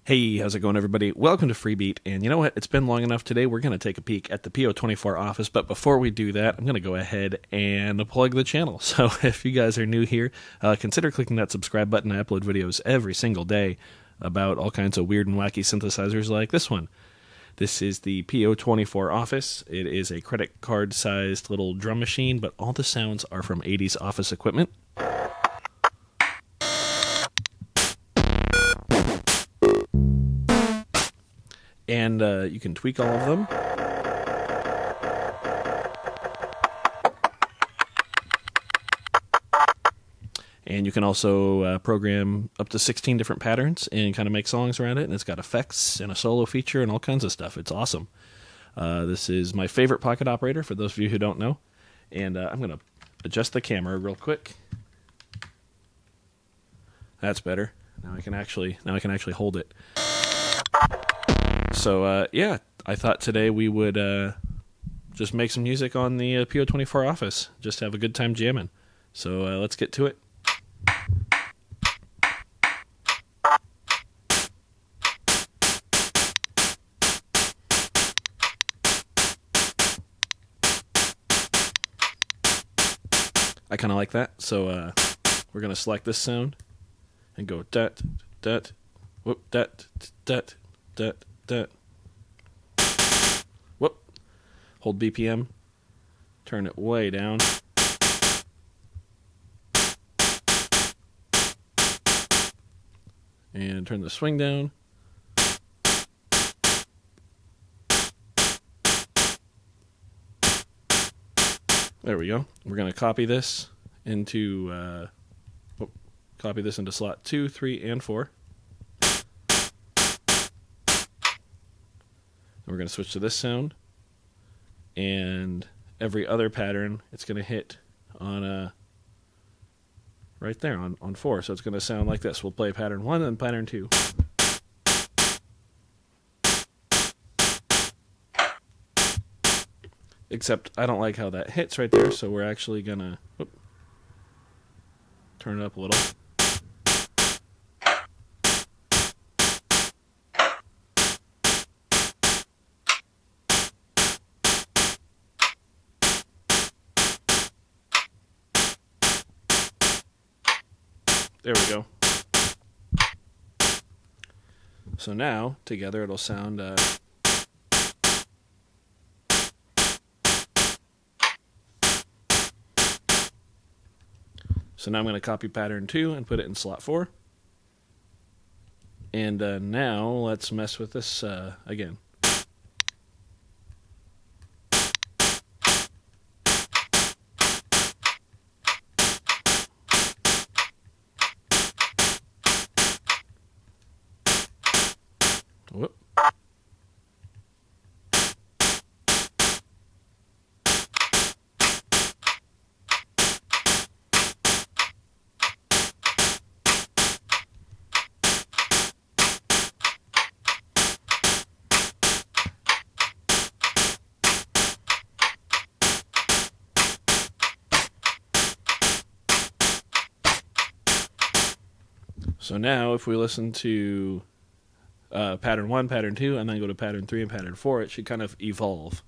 Hey, how's it going, everybody? Welcome to Freebeat. And you know what? It's been long enough today. We're going to take a peek at the PO-24 office. But before we do that, I'm going to go ahead and plug the channel. So if you guys are new here, consider clicking that subscribe button. I upload videos every single day about all kinds of weird and wacky synthesizers like this one. This is the PO-24 office. It is a credit card-sized little drum machine, but all the sounds are from 80s office equipment. And you can tweak all of them. And you can also program up to 16 different patterns and kind of make songs around it. And it's got effects and a solo feature and all kinds of stuff. It's awesome. This is my favorite pocket operator, for those of you who don't know. And I'm going to adjust the camera real quick. That's better. Now I can actually hold it. So, yeah, I thought today we would just make some music on the PO-24 office. Just have a good time jamming. So, let's get to it. I kind of like that. So, we're going to select this sound and go dut, dut, whoop, dut, dut, dut, dut. Whoop. Hold BPM. Turn it way down. And turn the swing down. There we go. We're going to copy this into slot 2, 3, and 4. We're going to switch to this sound, and every other pattern it's going to hit on right there on 4. So it's going to sound like this. We'll play pattern 1 and pattern 2. Except I don't like how that hits right there, so we're actually going to turn it up a little. There we go. So now, together, it'll sound... So now I'm going to copy pattern 2 and put it in slot 4. And now let's mess with this again. Whoop. So now if we listen to pattern 1, pattern 2, and then go to pattern 3 and pattern 4, it should kind of evolve.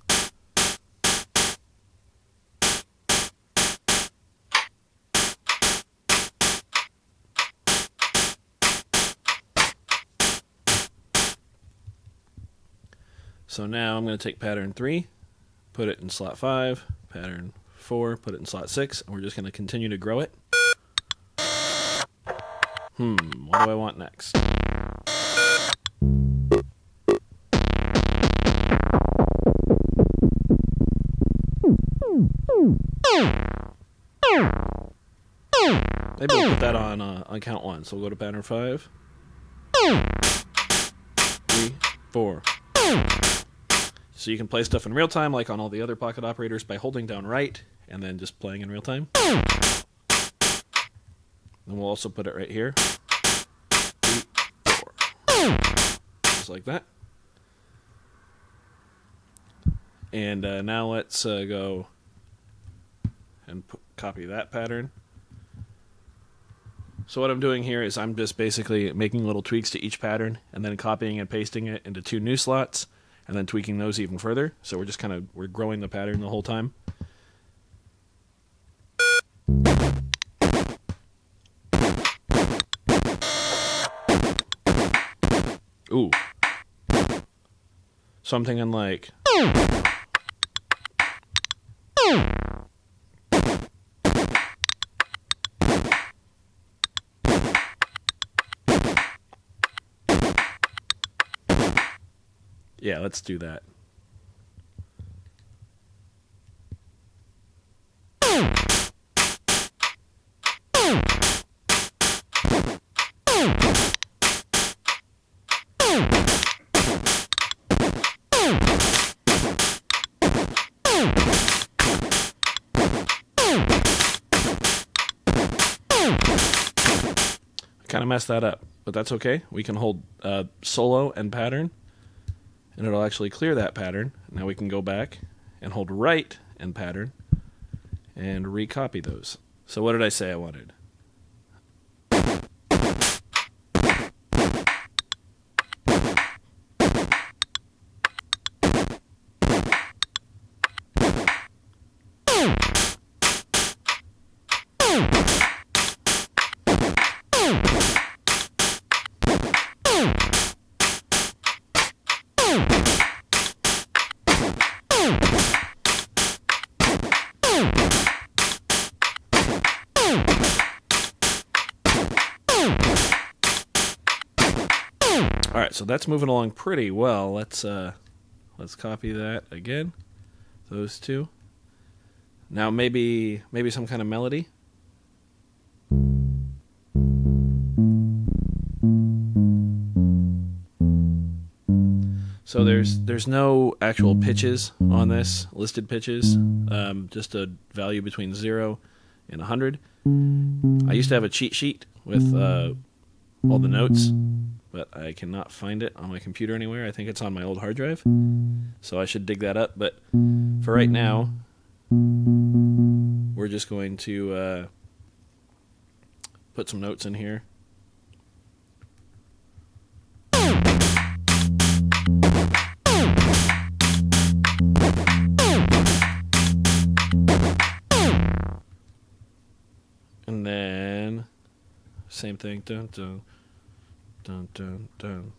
So now I'm going to take pattern 3, put it in slot 5, pattern 4, put it in slot 6, and we're just going to continue to grow it. What do I want next? Maybe we'll put that on count 1. So we'll go to pattern 5, 3, 4. So you can play stuff in real time, like on all the other pocket operators, by holding down right and then just playing in real time. Then we'll also put it right here. 3, 4. Just like that. And now let's go and copy that pattern So what I'm doing here is I'm just basically making little tweaks to each pattern and then copying and pasting it into 2 new slots and then tweaking those even further. So we're just we're growing the pattern the whole time. Ooh. So I'm thinking like... Yeah, let's do that. Kind of messed that up, but that's okay. We can hold solo and pattern, and it'll actually clear that pattern. Now we can go back and hold right and pattern and recopy those. So what did I say I wanted? All right, so that's moving along pretty well. Let's copy that again. Those two. Now maybe some kind of melody. So there's no actual pitches on this, listed pitches, just a value between 0 and 100. I used to have a cheat sheet with all the notes, but I cannot find it on my computer anywhere. I think it's on my old hard drive, so I should dig that up. But for right now, we're just going to put some notes in here. And then same thing. Dun, dun, dun, dun, dun.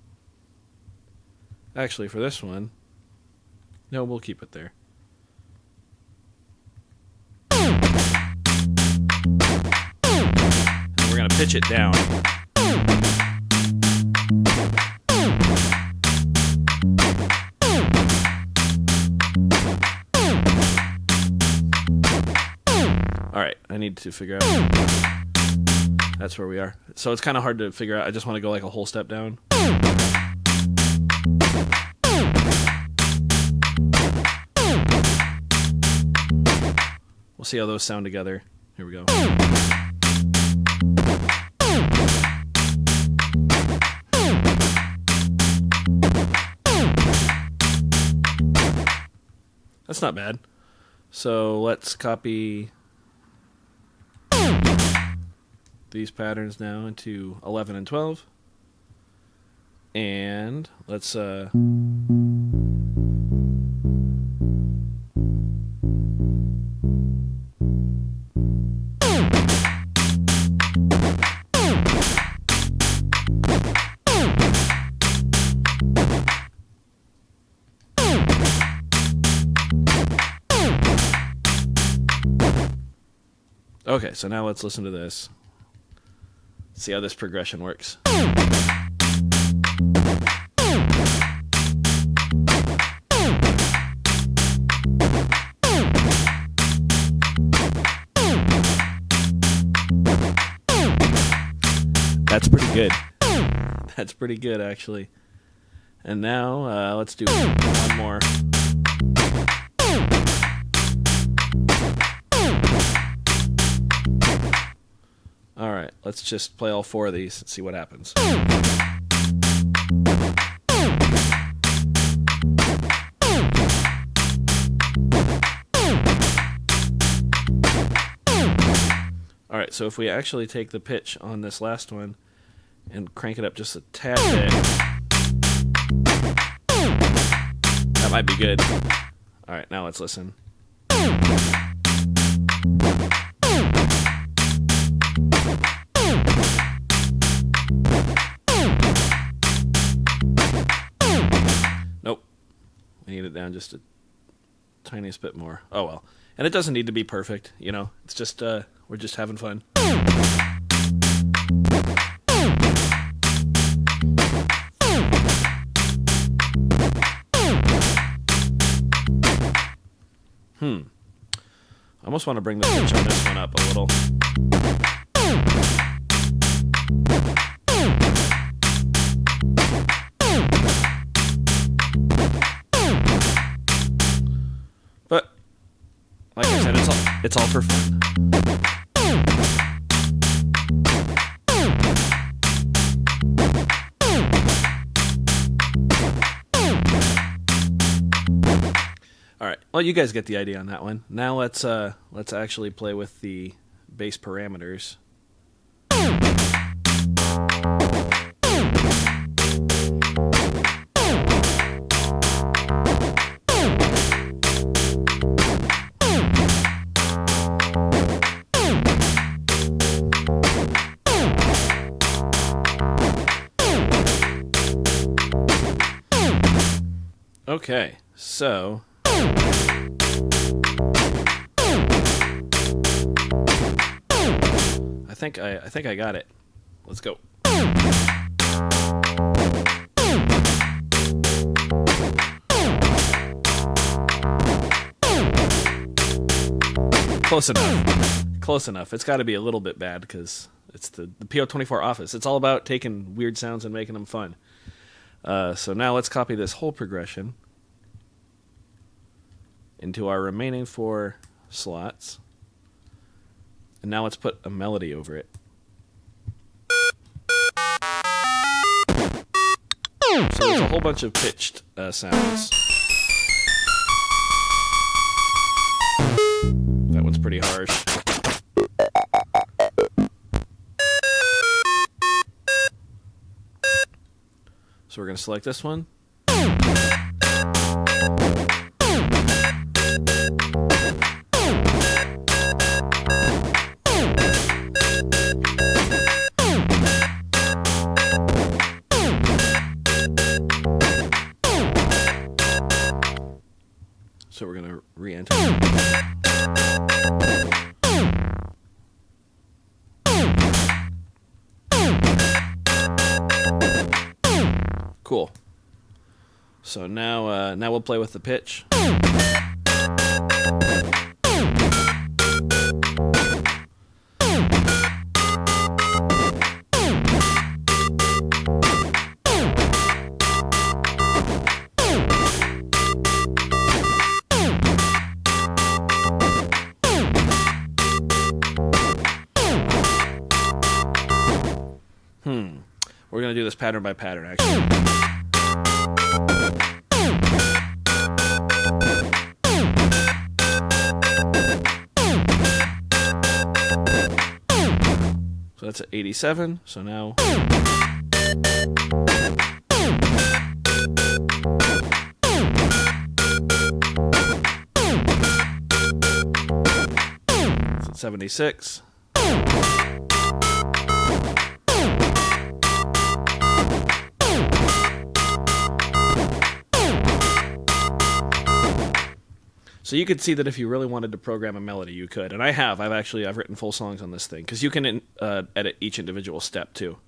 Actually, for this one, no, we'll keep it there. And we're going to pitch it down. All right, I need to figure out. That's where we are. So it's kind of hard to figure out. I just want to go like a whole step down. We'll see how those sound together. Here we go. That's not bad. So let's copy these patterns now into 11 and 12. And let's okay, so now let's listen to this. See how this progression works. That's pretty good. That's pretty good, actually. And now, let's do one more. All right, let's just play all 4 of these and see what happens. All right, Alright, so if we actually take the pitch on this last one and crank it up just a tad bit, that might be good. Alright, now let's listen. Nope. We need it down just a tiniest bit more. Oh well. And it doesn't need to be perfect, you know. It's just, we're just having fun. I almost want to bring the pitch on this one up a little. But like I said, it's all for fun. All right. Well, you guys get the idea on that one. Now let's actually play with the bass parameters. Okay, so I think I got it. Let's go. Close enough. Close enough. It's got to be a little bit bad because it's the PO-24 office. It's all about taking weird sounds and making them fun. So now let's copy this whole progression into our remaining 4 slots. And now let's put a melody over it. So there's a whole bunch of pitched sounds. That one's pretty harsh. So we're going to select this one. So we're going to re-enter. Cool. So now we'll play with the pitch. We're going to do this pattern by pattern, actually. So that's at 87. So now... It's at 76. So you could see that if you really wanted to program a melody, you could. And I have. I've written full songs on this thing. Because you can edit each individual step, too.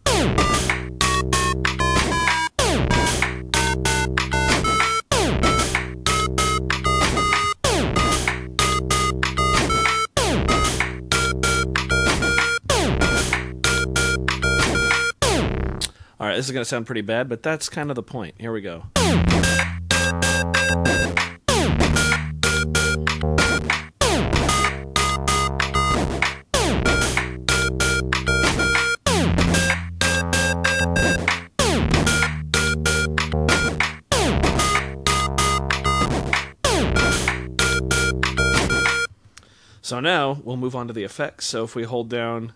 Alright, this is going to sound pretty bad, but that's kind of the point. Here we go. So now we'll move on to the effects. So if we hold down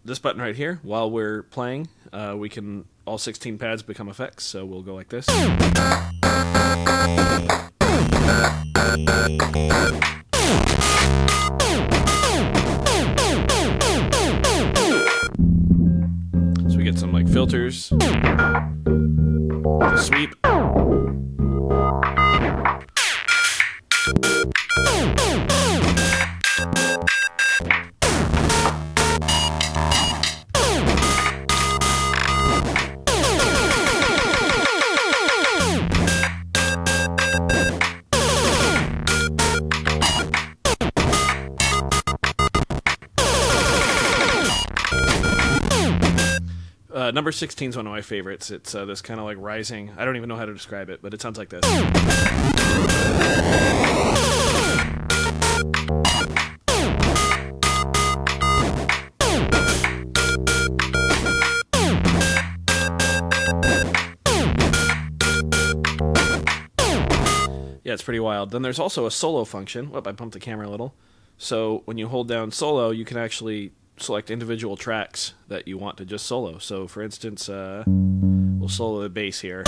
this button right here while we're playing, we can, all 16 pads become effects. So we'll go like this. So we get some like filters, the sweep. Number 16 is one of my favorites. It's this kind of like rising. I don't even know how to describe it, but it sounds like this. Yeah, it's pretty wild. Then there's also a solo function. Whoop, I bumped the camera a little. So when you hold down solo, you can actually select individual tracks that you want to just solo. So for instance, we'll solo the bass here.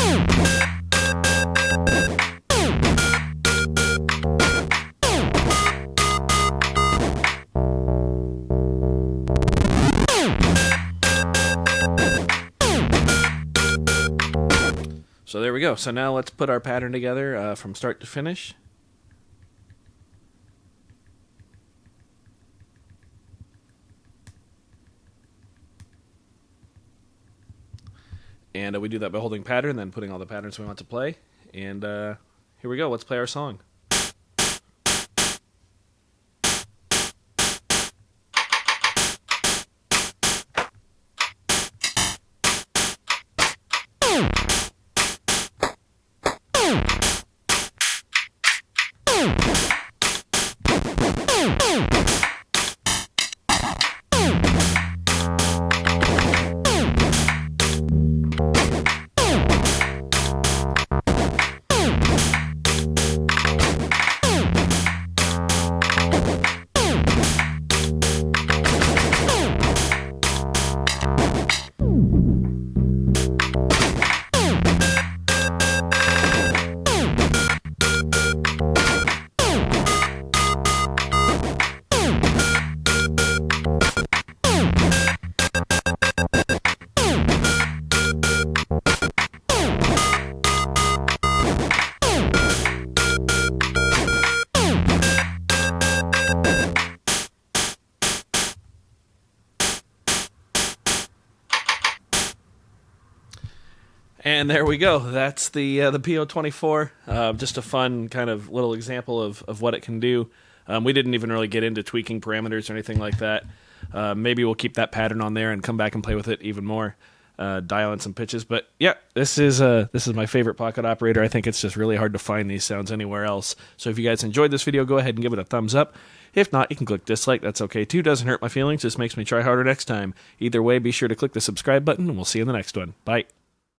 So there we go. So now let's put our pattern together from start to finish. And we do that by holding pattern, then putting all the patterns we want to play. And here we go. Let's play our song. And there we go. That's the PO-24. Just a fun kind of little example of what it can do. We didn't even really get into tweaking parameters or anything like that. Maybe we'll keep that pattern on there and come back and play with it even more. Dial in some pitches. But yeah, this is my favorite pocket operator. I think it's just really hard to find these sounds anywhere else. So if you guys enjoyed this video, go ahead and give it a thumbs up. If not, you can click dislike. That's okay too. Doesn't hurt my feelings. Just makes me try harder next time. Either way, be sure to click the subscribe button, and we'll see you in the next one. Bye.